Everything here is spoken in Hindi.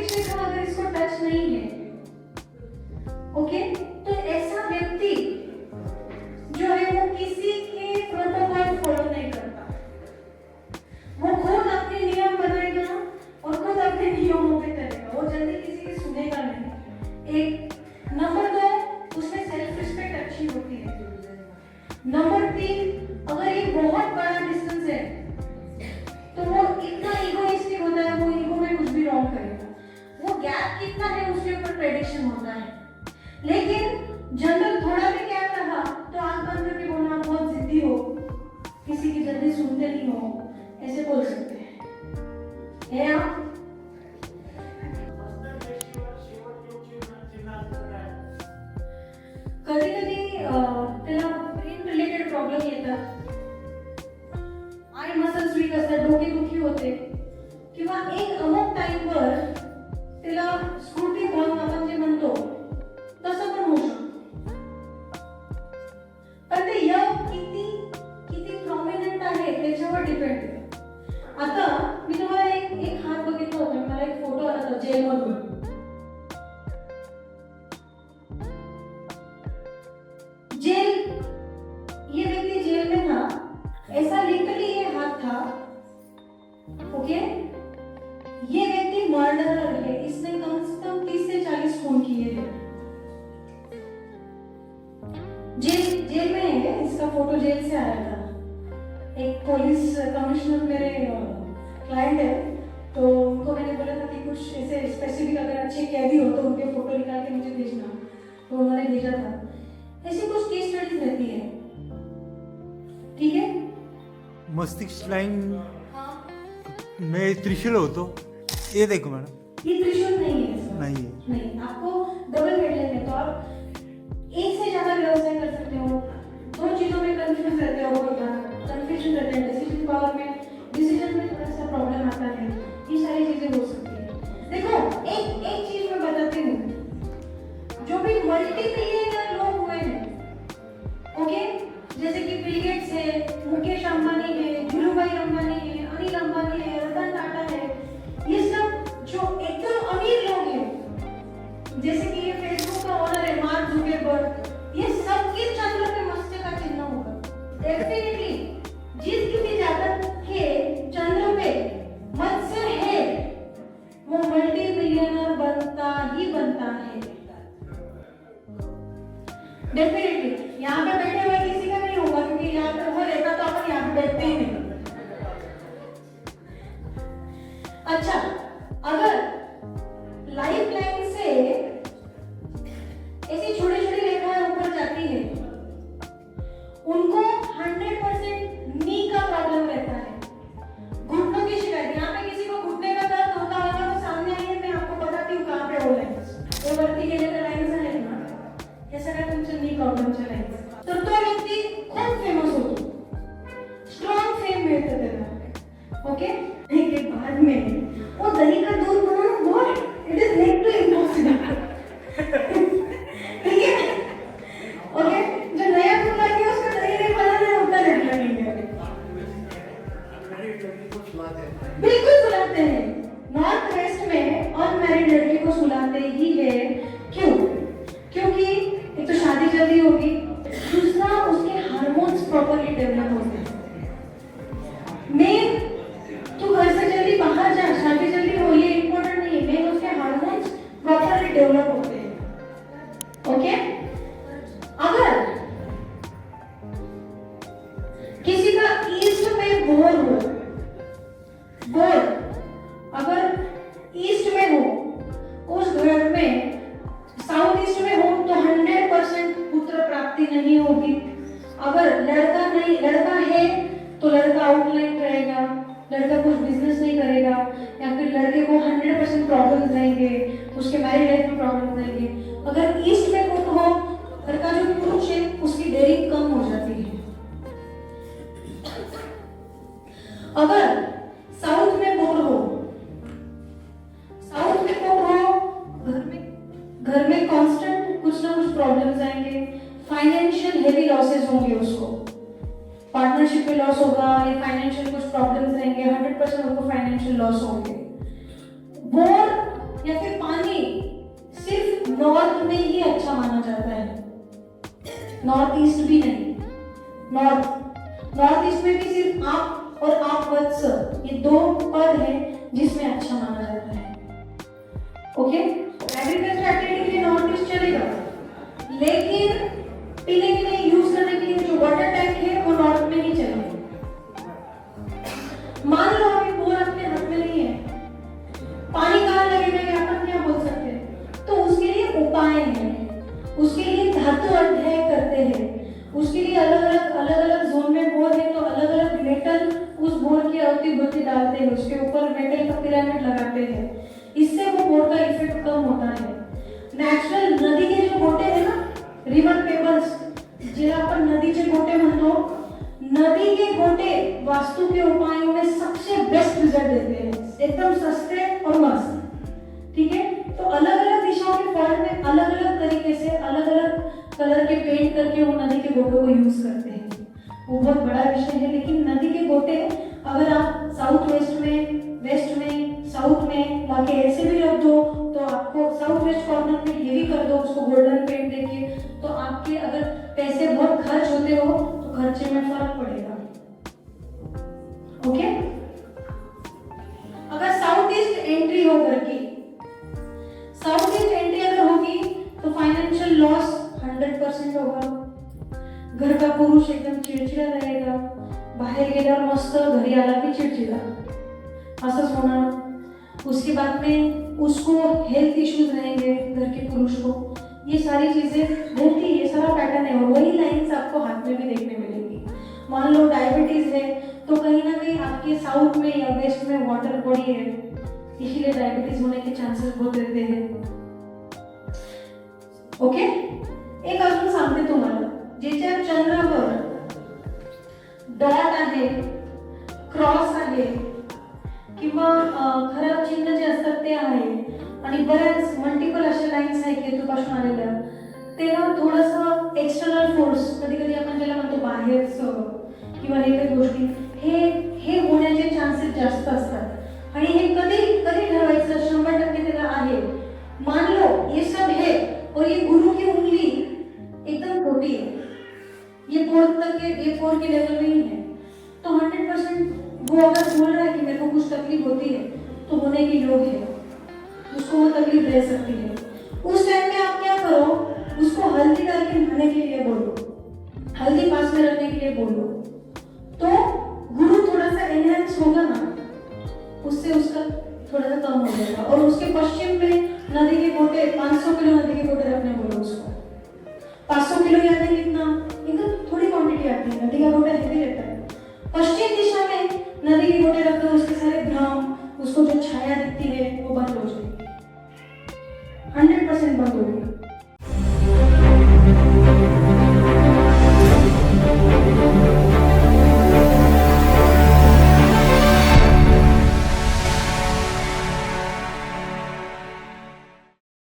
मास्तिष्क रेखा अगर इसको टच नहीं है, ओके, तो ऐसा व्यक्ति जो है वो किसी के प्रोटोकॉल फॉलो नहीं करता, वो खुद अपने नियम बनाएगा और खुद अपने नियमों पे चलेगा, वो जल्दी किसी की सुनेगा नहीं। एक नंबर 2, उसमें सेल्फ रिस्पेक्ट अच्छी होती है। नंबर 3, अगर ये बहुत बड़ा डिस्टेंस है तो वो इतना इगोइस्टिक होता है, वो ईगो में कुछ भी रॉन्ग करेगा। वो गैप कितना है उसके ऊपर प्रेडिक्शन होता है। लेकिन जनरल थोड़ा भी गैप रहा तो आंख बंद करके बोलना आप बहुत जिद्दी हो, किसी की जल्दी सुनते नहीं हो, ऐसे बोल सकते हैं। है आप कधी कधी त्याला ब्रेन रिलेटेड प्रॉब्लेम येतात, आय मसल्स वीक असतात, डोकेदुखी होते, किंवा एक अमुक टाइमवर त्याला स्फूर्ती भंग आपण जे म्हणतो तसं पण होऊ शकतं। पण ते योग किती प्रॉमिनंट आहे त्याच्यावर डिपेंड आहे। आता मी तुम्हाला एक हात बघितला होता, मला एक फोटो आला होता जेलमधून। ये व्यक्ति जेल में था, ऐसा लिटरली ये हाथ था, ओके। ये व्यक्ति मर्डरर है, इसने कम से कम 30 से 40 खून किए हैं। जेल में है, इसका फोटो जेल से आया था। एक पुलिस कमिश्नर मेरे क्लाइंट है, तो उनको मैंने बोला था कि कुछ ऐसे स्पेसिफिक अगर अच्छे कैदी हो तो उनके फोटो निकाल के मुझे भेजना, तो उन्होंने भेजा था। ऐसी कुछ केस स्टडीज रहती है, ठीक है। मस्तिष्क लाइन में त्रिशूल हो तो ये देखो मैडम, ये त्रिशूल नहीं है, नहीं, आपको डबल हेड लेने, तो आप एक से ज्यादा व्यवसाय कर सकते हो, 2 चीजों में कंफ्यूज रहते हो, कंफ्यूजन रहते हैं, डिसीजन पावर में, डिसीजन में थोड़ा सा प्रॉब्लम आता है, ये सारी चीजें हो सकती है। देखो एक चीज मैं बताती हूँ, जो भी मल्टीमिलियनर लोग हुए हैं, ओके, जैसे कि बिल गेट्स है, मुकेश अंबानी है, धीरूभाई अंबानी है, अनिल अंबानी है, रतन टाटा है, ये सब जो एकदम अमीर लोग हैं, जैसे कि ये फेसबुक का ओनर है मार्क जुकरबर्ग, ये सबके चंद्र पे मत्स्य का चिन्ह होगा डेफिनेटली। जिस किसी जातक के चंद्र पे मत्स्य है वो मल्टी मिलियनर बनता ही बनता है डेफिनेटली। यहाँ पे बैठे हुए किसी का नहीं होगा, क्योंकि यहाँ पे वो रहता तो अपन यहाँ पे बैठते ही नहीं। अच्छा, अगर लाइफ लाइन से ऐसी छोटी छोटी रेखाएं ऊपर जाती है, उनको 100% नी का प्रॉब्लम रहता है, घुटनों की शिकायत। यहाँ पे किसी को घुटने का दर्द होता होगा तो सामने आइए, मैं आपको बताती हूँ कहाँ पे वो लाइन्स, ये वरती गेले तर लाइन्स आहेत ना, हे सगळ्या तुमच्या नी प्रॉब्लेमच्या लाइन्स। तर तो व्यक्ती खूप फेमस होतो, स्ट्रॉन्ग फेम मिळतं त्याला, ओके। एक बाद में वो दही का दूध बनाना बहुत it is next to impossible, ठीक है, ओके। जो नया दूध लाके उसका दही नहीं बनाना उतना नहीं लगेगा, बिल्कुल सुलाते हैं। नॉर्थ वेस्ट में अनमैरिड लड़की को सुलाते ही है, क्यों? क्योंकि एक तो शादी जल्दी होगी, दूसरा उसके हार्मोन्स प्रॉपर्ली डेवलप होते हैं। मेन तू घर से जल्दी बाहर जा, शादी जल्दी हो, ये इम्पोर्टेंट नहीं है, मेन उसके हार्मोन्स प्रॉपर्ली डेवलप होते हैं, ओके। अगर किसी का ईस्ट में बोर हो, बोर अगर ईस्ट में हो, उस घर में साउथ ईस्ट में हो तो 100% पुत्र प्राप्ति नहीं होगी। अगर लड़का है तो लड़का आउटलाइन रहेगा, लड़का कुछ बिजनेस नहीं करेगा, या फिर लड़के को 100% प्रॉब्लम्स रहेंगे, उसके मैरिड लाइफ में प्रॉब्लम रहेंगे। अगर ईस्ट में पुत्र हो, लड़का जो पुरुष है उसकी डेयरिंग कम हो जाती है। अगर साउथ में बोर हो, घर में कांस्टेंट कुछ ना कुछ प्रॉब्लम्स आएंगे, फाइनेंशियल हेवी लॉसेस होंगे, उसको पार्टनरशिप में लॉस होगा, या फाइनेंशियल कुछ प्रॉब्लम्स रहेंगे, 100% उनको फाइनेंशियल लॉस होंगे। बोर या नॉर्थ में ही अच्छा माना जाता है, नॉर्थ ईस्ट भी नहीं। नॉर्थ ईस्ट में भी सिर्फ आप और आप वत्स, ये दो पद है जिसमें अच्छा माना जाता है। ओके, एग्रीकल्चर एक्टिविटी के लिए नॉर्थ ईस्ट चलेगा, लेकिन पीने के लिए यूज करने के लिए जो वाटर टैंक है वो नॉर्थ में ही चलेगा। मान लो अभी बोर अपने हाथ में नहीं है, पानी कहाँ लगेगा ये अपन क्या बोल सकते हैं, तो उसके लिए उपाय हैं, उसके लिए धातु अध्याय करते हैं, उसके लिए अलग अलग जोन में बोर है तो अलग अलग मेटल उस बोर की अवधि भर्ती डालते हैं, उसके ऊपर मेटल का पिरामिड लगाते हैं, इससे वो बोर का इफेक्ट कम होता है। नेचुरल नदी के जो गोटे है ना, रिवर पेबल्स, जिला अपन नदीचे गोटे म्हणतो, नदी के गोटे वास्तु के उपायों में सबसे बेस्ट रिजल्ट देते हैं, एकदम सस्ते और मस्त। ठीक है, तो अलग अलग दिशाओं के फॉल्ट में अलग अलग तरीके से अलग अलग कलर के पेंट करके वो नदी के गोटों को यूज करते हैं। वो बहुत बड़ा विषय है, लेकिन नदी के गोटे अगर आप साउथ वेस्ट में साउथ में लाके ऐसे भी रख दो तो आपको साउथ वेस्ट कॉर्नर में ये भी कर दो उसको गोल्डन पेंट देके, तो आपके अगर पैसे बहुत खर्च होते हो तो खर्चे में फर्क पड़ेगा। ओके, अगर साउथ ईस्ट एंट्री हो घर की, साउथ ईस्ट एंट्री अगर होगी तो फाइनेंशियल लॉस 100% होगा, घर का पुरुष एकदम चिड़चिड़ा रहेगा, बाहेर गेल्यावर मस्त घरी आला की चिड़चिड़ा, असंच होणार। उसके बाद में उसको हेल्थ इश्यूज रहेंगे घर के पुरुष को, ये सारी चीजें रहती, ये सारा पैटर्न है और वही लाइंस आपको हाथ में भी देखने मिलेंगी। मान लो डायबिटीज है तो कहीं ना कहीं आपके साउथ में या वेस्ट में वाटर बॉडी है, इसीलिए डायबिटीज होने के चांसेस बहुत रहते हैं। ओके, एक अजून सांगते तुम्हाला, ज्याच्या चंद्रावर डॉट आहे, क्रॉस आहे किंवा खराब चिन्ह जे असतात ते आहे आणि बऱ्याच मल्टिपल अशा लाईन्स आहे केतूपासून आलेल्या, तेव्हा थोडंसं एक्सटर्नल फोर्स, कधी कधी आपण ज्याला म्हणतो बाहेरचं किंवा हे काही गोष्टी, हे होण्याचे चान्सेस जास्त असतात। आणि हे कधी कधी ठरवायचं, 100% त्याला आहे। मान लो ये सब है और ये गुरु की उंगली एकदम छोटी है, ये फोर की लेवल में ही है, तो 100% वो अगर बोल रहा है कि मेरे को कुछ तकलीफ होती है तो होने के योग है, उसको वो तकलीफ दे सकती है। उस टाइम में आप क्या करो, उसको हल्दी डाल के नहाने के लिए बोलो, हल्दी पास में रखने के लिए बोलो, तो गुरु थोड़ा सा एनहांस होगा ना, उससे उसका थोड़ा सा कम हो जाएगा। और उसके पश्चिम में नदी के गोटे 500 किलो नदी के गोटे रखने बोलो उसको, 500 किलो याद है कितना, एकदम थोड़ी क्वांटिटी आती है, नदी का गोटा हैवी रहता है। पश्चिम दिशा में नदी के गोटे रख दो, उसके सारे भ्रम, उसको जो छाया दिखती है वो बंद हो जाएगी, 100% बंद होगी।